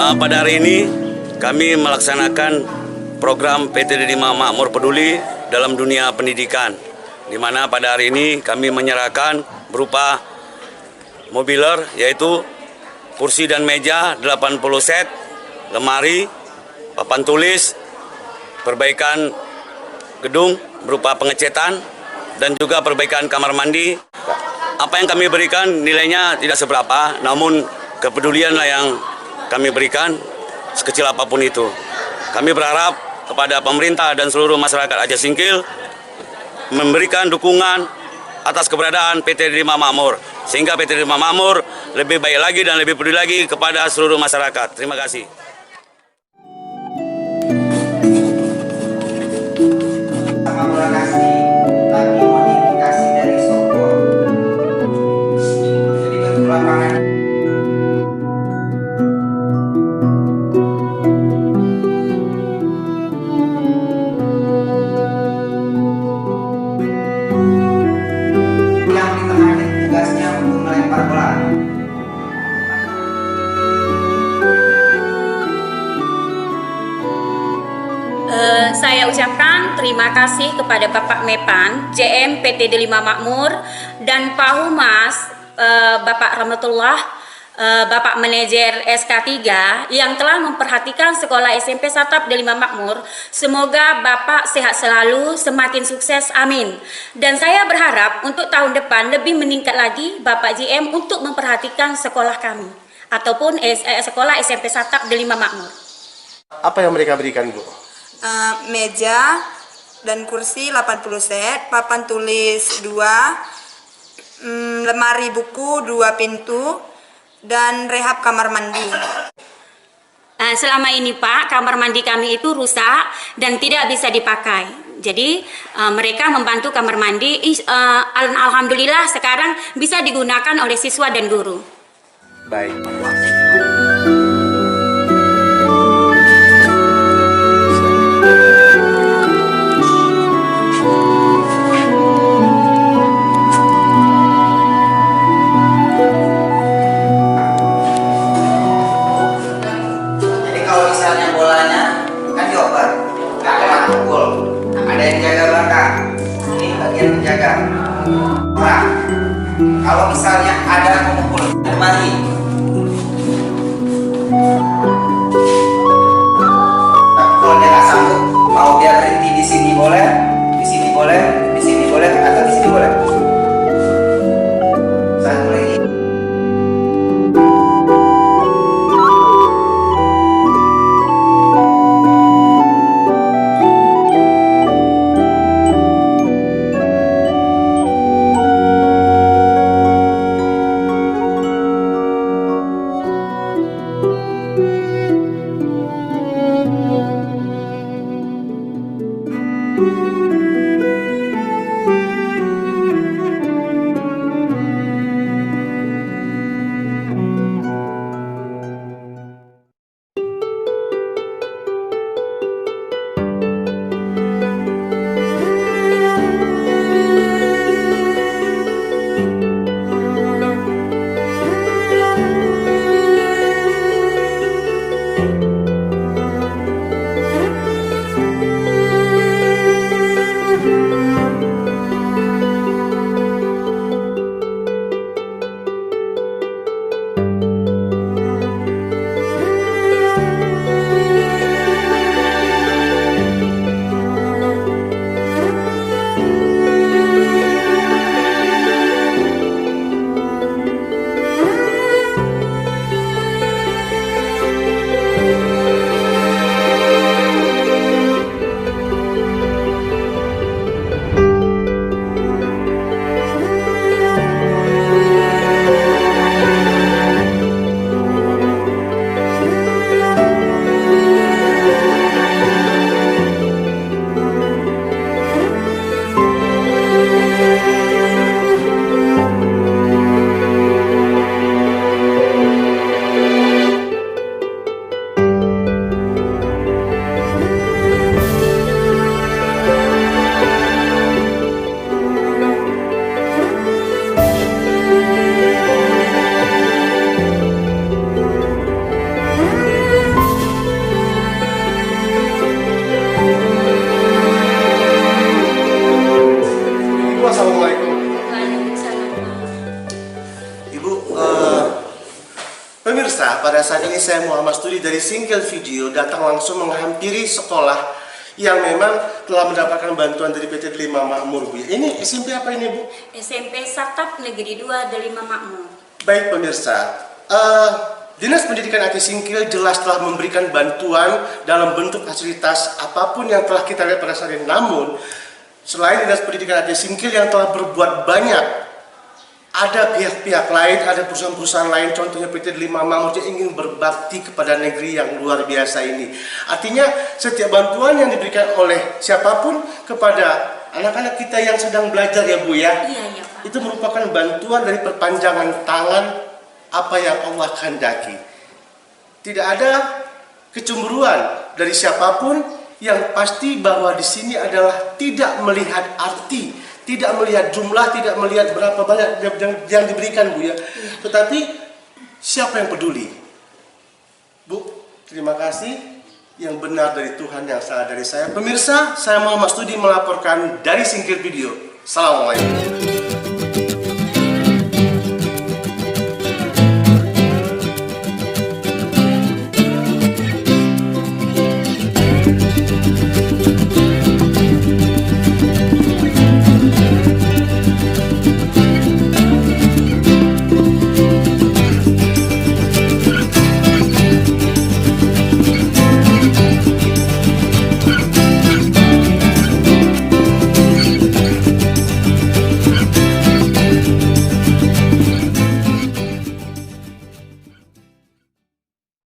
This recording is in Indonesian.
Pada hari ini kami melaksanakan program PT Delima Makmur Peduli dalam dunia pendidikan, di mana pada hari ini kami menyerahkan berupa mobiler, yaitu kursi dan meja 80 set, lemari, papan tulis, perbaikan gedung berupa pengecetan, dan juga perbaikan kamar mandi. Apa yang kami berikan nilainya tidak seberapa, namun kepedulianlah yang kami berikan sekecil apapun itu. Kami berharap kepada pemerintah dan seluruh masyarakat Aceh Singkil memberikan dukungan atas keberadaan PT Delima Makmur, sehingga PT Delima Makmur lebih baik lagi dan lebih peduli lagi kepada seluruh masyarakat. Terima kasih. Lagi modifikasi dari sokor. Jadi bentuk lapangan. Yang di tengah ini tugasnya untuk melempar bola. Saya ucapkan terima kasih kepada Bapak Mepan, JM PT Delima Makmur, dan Pak Humas, Bapak Rahmatullah, Bapak Manajer SK3 yang telah memperhatikan sekolah SMP Satap Delima Makmur. Semoga Bapak sehat selalu, semakin sukses, amin. Dan saya berharap untuk tahun depan lebih meningkat lagi Bapak JM untuk memperhatikan sekolah kami, ataupun sekolah SMP Satap Delima Makmur. Apa yang mereka berikan, Bu? Meja dan kursi 80 set, papan tulis 2, lemari buku 2 pintu, dan rehab kamar mandi. Selama ini Pak, kamar mandi kami itu rusak dan tidak bisa dipakai. Jadi mereka membantu kamar mandi. Alhamdulillah sekarang bisa digunakan oleh siswa dan guru. Baik. Jadi kalau misalnya bolanya kan dioper, nggak kena pukul. Ada yang jaga belakang. Ini bagian penjaga. Orang. Kalau misalnya ada pemukul, lemari. Kalau dia nggak sanggup, mau dia berhenti di sini boleh, di sini boleh, di sini boleh, atau di sini boleh. Satu lagi. saat ini saya Muhammad Studi dari Single Video datang langsung menghampiri sekolah yang memang telah mendapatkan bantuan dari PT Delima Makmur, Bu. Ini SMP apa ini, Bu? SMP Satap Negeri 2 Delima Makmur. Baik pemirsa, Dinas Pendidikan Aceh Singkil jelas telah memberikan bantuan dalam bentuk fasilitas apapun yang telah kita lihat pada saat ini. Namun, selain Dinas Pendidikan Aceh Singkil yang telah berbuat banyak, ada pihak-pihak lain, ada perusahaan-perusahaan lain, contohnya PT Delima Makmur yang ingin berbakti kepada negeri yang luar biasa ini. Artinya, setiap bantuan yang diberikan oleh siapapun kepada anak-anak kita yang sedang belajar ya Bu ya, Iya, Pak. itu merupakan bantuan dari perpanjangan tangan apa yang Allah kehendaki. Tidak ada kecemburuan dari siapapun, yang pasti bahwa di sini adalah tidak melihat arti, tidak melihat jumlah, tidak melihat berapa banyak yang diberikan Bu ya. Tetapi siapa yang peduli? Bu, terima kasih. Yang benar dari Tuhan, yang salah dari saya. Pemirsa, saya Muhammad Studi melaporkan dari Single Video. Assalamualaikum.